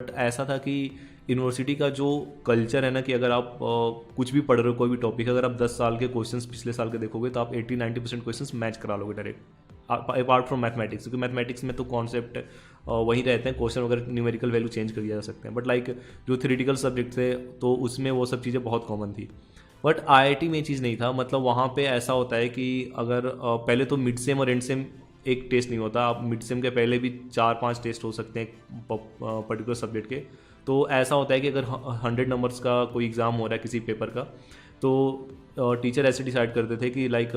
But ऐसा था कि यूनिवर्सिटी का जो कल्चर है ना कि अगर आप कुछ भी पढ़ रहे हो कोई भी टॉपिक, अगर आप 10 साल के क्वेश्चंस पिछले साल के देखोगे तो आप 80-90% क्वेश्चंस मैच करा लोगे डायरेक्ट, अपार्ट फ्रॉम मैथमेटिक्स, क्योंकि मैथमेटिक्स में तो कॉन्सेप्ट वही रहते हैं, क्वेश्चन वगैरह न्यूमेरिकल वैल्यू चेंज कर दिया जा सकते हैं, बट लाइक जो थ्योरेटिकल सब्जेक्ट थे तो उसमें वो सब चीज़ें बहुत कॉमन थी। बट आईआईटी में ये चीज़ नहीं था, मतलब वहाँ पे ऐसा होता है कि अगर पहले तो मिड सेम और एंड सेम एक टेस्ट नहीं होता, आप मिड सेम के पहले भी 4-5 टेस्ट हो सकते हैं पर्टिकुलर सब्जेक्ट के। तो ऐसा होता है कि अगर 100 नंबर्स का कोई एग्ज़ाम हो रहा है किसी पेपर का, तो टीचर ऐसे डिसाइड करते थे कि लाइक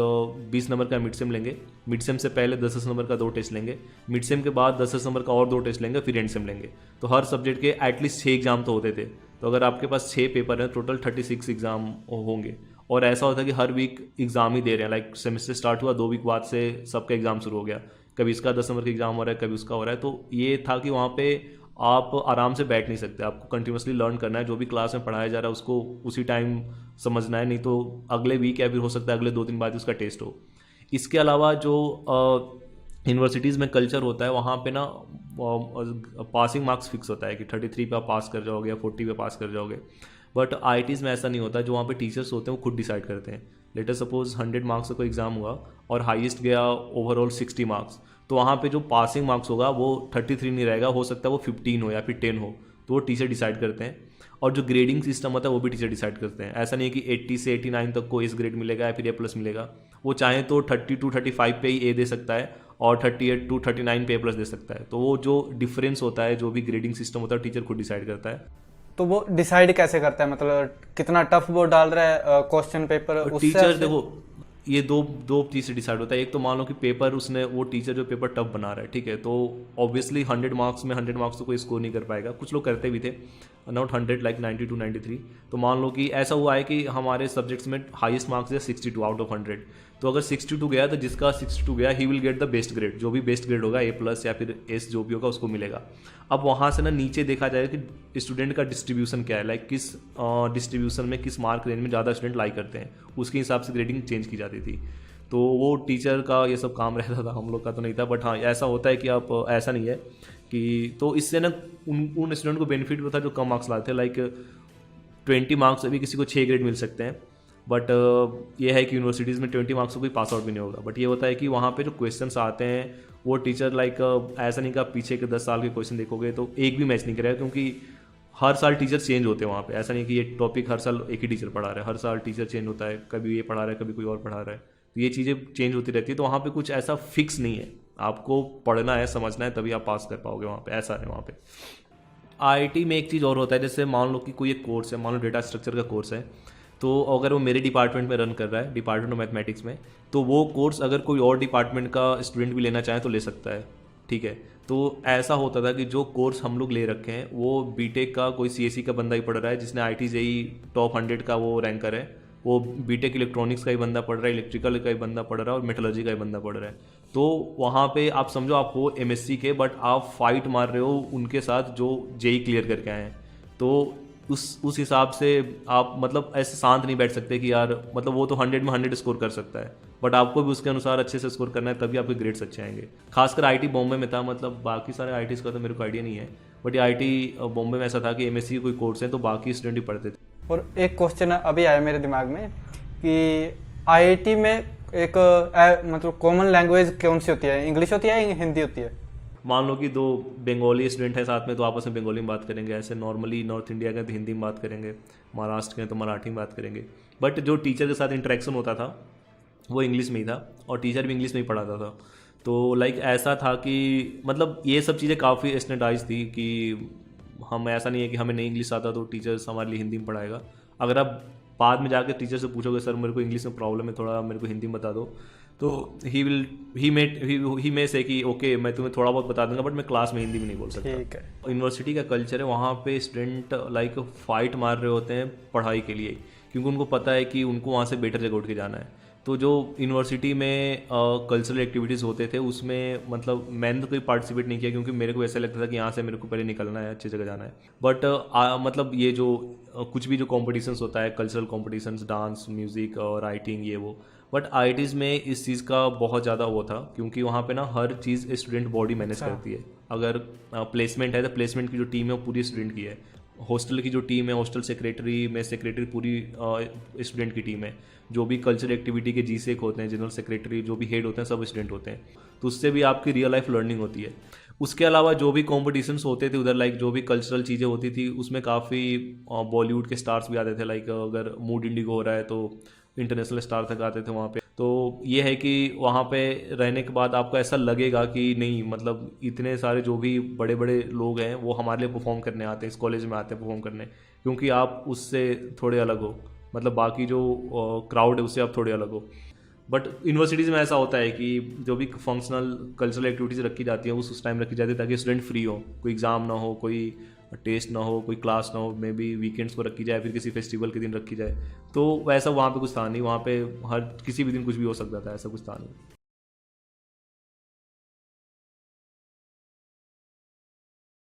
20 नंबर का मिड सेम लेंगे, मिड सेम से पहले 10-10 नंबर का 2 टेस्ट लेंगे, मिड सेम के बाद 10-10 नंबर का और 2 टेस्ट लेंगे, फिर एंड सेम लेंगे। तो हर सब्जेक्ट के एटलीस्ट 6 एग्जाम तो होते थे। तो अगर आपके पास 6 पेपर हैं, टोटल 36 एग्जाम होंगे। और ऐसा होता है कि हर वीक एग्जाम ही दे रहे हैं, लाइक सेमेस्टर स्टार्ट हुआ 2 वीक बाद से सबका एग्जाम शुरू हो गया, कभी इसका 10 नंबर का एग्जाम हो रहा है, कभी उसका हो रहा है। तो ये था कि वहाँ पे आप आराम से बैठ नहीं सकते, आपको कंटिन्यूसली लर्न करना है, जो भी क्लास में पढ़ाया जा रहा है उसको उसी टाइम समझना है, नहीं तो अगले वीक या फिर हो सकता है अगले 2 दिन बाद उसका टेस्ट हो। इसके अलावा जो यूनिवर्सिटीज़ में कल्चर होता है वहाँ पे ना पासिंग मार्क्स फिक्स होता है कि 33 पे आप पास कर जाओगे या 40 पे पास कर जाओगे। बट आईआईटीज़ में ऐसा नहीं होता, जो वहाँ पे टीचर्स होते हैं वो खुद डिसाइड करते हैं। लेटर सपोज 100 मार्क्स का कोई एग्ज़ाम हुआ और हाईएस्ट गया ओवरऑल 60 मार्क्स, तो वहाँ पे जो पासिंग मार्क्स होगा वो 33 नहीं रहेगा, हो सकता है वो 15 हो या फिर 10 हो, तो वो टीचर डिसाइड करते हैं। और जो ग्रेडिंग सिस्टम होता है वो भी टीचर डिसाइड करते हैं। ऐसा नहीं है कि 80 से 89 तक को इस ग्रेड मिलेगा या फिर ए प्लस मिलेगा, वो चाहे तो 30-35 पे ही ए दे सकता है और 38-39 पे ए प्लस दे सकता है। तो वो जो डिफरेंस होता है, जो भी ग्रेडिंग सिस्टम होता है, टीचर खुद डिसाइड करता है। तो वो डिसाइड कैसे करता है, मतलब कितना टफ वो डाल रहा है क्वेश्चन पेपर टीचर देखो, ये दो दो चीज़ से डिसाइड होता है। एक तो मान लो कि पेपर उसने, वो टीचर जो पेपर टफ बना रहा है, ठीक है, तो ऑब्वियसली 100 मार्क्स में 100 मार्क्स तो कोई स्कोर नहीं कर पाएगा, कुछ लोग करते भी थे, नॉट 100 लाइक 92-93। तो मान लो कि ऐसा हुआ है कि हमारे सब्जेक्ट्स में हाईएस्ट मार्क्स है 62 आउट ऑफ 100, तो अगर 62 गया तो जिसका 62 गया he will get the best grade, जो भी बेस्ट ग्रेड होगा ए प्लस या फिर एस जो भी होगा उसको मिलेगा। अब वहाँ से ना नीचे देखा जाएगा कि स्टूडेंट का डिस्ट्रीब्यूशन क्या है, लाइक किस डिस्ट्रीब्यूशन में किस मार्क रेंज में ज़्यादा स्टूडेंट लाइक करते हैं, उसके हिसाब से ग्रेडिंग चेंज की जाती थी। तो वो टीचर का ये सब काम रहता था, हम लोग का तो नहीं था। बट हाँ, ऐसा होता है कि आप, ऐसा नहीं है कि, तो इससे ना उन स्टूडेंट को बेनिफिट होता है जो कम मार्क्स लाते हैं, लाइक 20 मार्क्स से भी किसी को 6 ग्रेड मिल सकते हैं। बट ये है कि यूनिवर्सिटीज़ में 20 मार्क्स से कोई पास आउट भी नहीं होगा। बट ये होता है कि वहाँ पे जो क्वेश्चंस आते हैं वो टीचर लाइक, ऐसा नहीं कि आप पीछे के 10 साल के क्वेश्चन देखोगे तो एक भी मैच नहीं करेगा, क्योंकि हर साल टीचर चेंज होते हैं वहाँ पे। ऐसा नहीं कि ये टॉपिक हर साल एक ही टीचर पढ़ा रहा है, हर साल टीचर चेंज होता है, कभी ये पढ़ा रहा है कभी कोई और पढ़ा रहा है, तो ये चीज़ें चेंज होती रहती है। तो वहाँ पे कुछ ऐसा फिक्स नहीं है, आपको पढ़ना है, समझना है, तभी आप पास कर पाओगे वहाँ पे, ऐसा है वहाँ पे। आईआईटी में एक चीज़ और होता है, जैसे मान लो कि कोई एक कोर्स है, मान लो डेटा स्ट्रक्चर का कोर्स है, तो अगर वो मेरे डिपार्टमेंट में रन कर रहा है, डिपार्टमेंट ऑफ मैथमेटिक्स में, तो वो कोर्स अगर कोई और डिपार्टमेंट का स्टूडेंट भी लेना चाहे तो ले सकता है, ठीक है। तो ऐसा होता था कि जो कोर्स हम लोग ले रखे हैं वो बीटेक का कोई सीएससी का बंदा ही पढ़ रहा है, जिसने आईटी जेई टॉप 100 का वो रैंकर है, वो बीटेक इलेक्ट्रॉनिक्स का ही बंदा पढ़ रहा है, इलेक्ट्रिकल का ही बंदा पढ़ रहा है और मेटलर्जी का ही बंदा पढ़ रहा है। तो वहाँ पे आप समझो आप हो एमएससी के, बट आप फाइट मार रहे हो उनके साथ जो जेई क्लियर करके आए हैं। तो उस हिसाब से आप मतलब ऐसे शांत नहीं बैठ सकते कि यार, मतलब वो तो 100 में 100 स्कोर कर सकता है, बट आपको भी उसके अनुसार अच्छे से स्कोर करना है, तभी आपके ग्रेड्स अच्छे आएंगे। खासकर आईटी बॉम्बे में था, मतलब बाकी सारे आईटीज़ का तो मेरे को आइडिया नहीं है, बट ये आईटी बॉम्बे में ऐसा था कि एमएससी के कोई कोर्स हैं तो बाकी स्टूडेंट ही पढ़ते थे। और एक क्वेश्चन अभी आया मेरे दिमाग में कि आईआईटी में एक मतलब कॉमन लैंग्वेज कौन सी होती है, इंग्लिश होती है या हिंदी होती है? मान लो कि 2 बंगाली स्टूडेंट हैं साथ में, तो आपस में बंगाली में बात करेंगे। ऐसे नॉर्मली नॉर्थ इंडिया के तो हिंदी में बात करेंगे, महाराष्ट्र के तो मराठी में बात करेंगे। बट जो टीचर के साथ इंटरेक्शन होता था वो इंग्लिश में ही था, और टीचर भी इंग्लिश में ही पढ़ाता था। तो लाइक ऐसा था कि मतलब ये सब चीज़ें काफ़ी स्टैंडर्डाइज थी कि हम, ऐसा नहीं है कि हमें नहीं इंग्लिश आता तो टीचर्स हमारे लिए हिंदी में पढ़ाएगा। अगर आप बाद में जाकर टीचर से पूछोगे सर मेरे को इंग्लिश में प्रॉब्लम है, थोड़ा मेरे को हिंदी में बता दो, तो ही मे से कि ओके मैं तुम्हें थोड़ा बहुत बता दूंगा, बट मैं क्लास में हिंदी में नहीं बोल सकता। ठीक है। यूनिवर्सिटी का कल्चर है, वहाँ पे स्टूडेंट लाइक फाइट मार रहे होते हैं पढ़ाई के लिए, क्योंकि उनको पता है कि उनको वहाँ से बेटर जगह उठ के जाना है। तो जो यूनिवर्सिटी में कल्चरल एक्टिविटीज़ होते थे उसमें मतलब मैंने तो कोई पार्टिसिपेट नहीं किया, क्योंकि मेरे को ऐसा लगता था कि यहाँ से मेरे को पहले निकलना है, अच्छी जगह जाना है। बट मतलब ये जो कुछ भी जो कॉम्पिटिशन्स होता है, कल्चरल कॉम्पिटिशन्स, डांस, म्यूज़िक और राइटिंग, ये वो, बट आईआईटीज़ में इस चीज़ का बहुत ज़्यादा वो था, क्योंकि वहाँ पे ना हर चीज़ स्टूडेंट बॉडी मैनेज करती है। अगर प्लेसमेंट है तो प्लेसमेंट की जो टीम है वो पूरी स्टूडेंट की है। हॉस्टल की जो टीम है, हॉस्टल सेक्रेटरी में सेक्रेटरी पूरी स्टूडेंट की टीम है। जो भी कल्चरल एक्टिविटी के जीसेक होते हैं, जनरल सेक्रेटरी, जो भी हेड होते हैं, सब स्टूडेंट होते हैं। तो उससे भी आपकी रियल लाइफ लर्निंग होती है। उसके अलावा जो भी कॉम्पिटिशन्स होते थे उधर, लाइक जो भी कल्चरल चीज़ें होती थी उसमें काफ़ी बॉलीवुड के स्टार्स भी आते थे। लाइक अगर मूड इंडिगो हो रहा है तो इंटरनेशनल स्टार तक आते थे वहाँ पे। तो ये है कि वहाँ पे रहने के बाद आपको ऐसा लगेगा कि नहीं, मतलब इतने सारे जो भी बड़े बड़े लोग हैं वो हमारे लिए परफॉर्म करने आते हैं, इस कॉलेज में आते हैं परफॉर्म करने, क्योंकि आप उससे थोड़े अलग हो। मतलब बाकी जो क्राउड है उससे आप थोड़े अलग हो। बट यूनिवर्सिटीज़ में ऐसा होता है कि जो भी फंक्शनल कल्चरल एक्टिविटीज़ रखी जाती हैं उस टाइम रखी जाती है ताकि स्टूडेंट फ्री हो, कोई एग्ज़ाम ना हो, कोई टेस्ट ना हो, कोई क्लास ना हो, मे बी वीकेंड्स को रखी जाए, फिर किसी फेस्टिवल के दिन रखी जाए। तो वैसा वहाँ पे कुछ था नहीं, वहाँ पे हर किसी भी दिन कुछ भी हो सकता था, ऐसा कुछ था नहीं।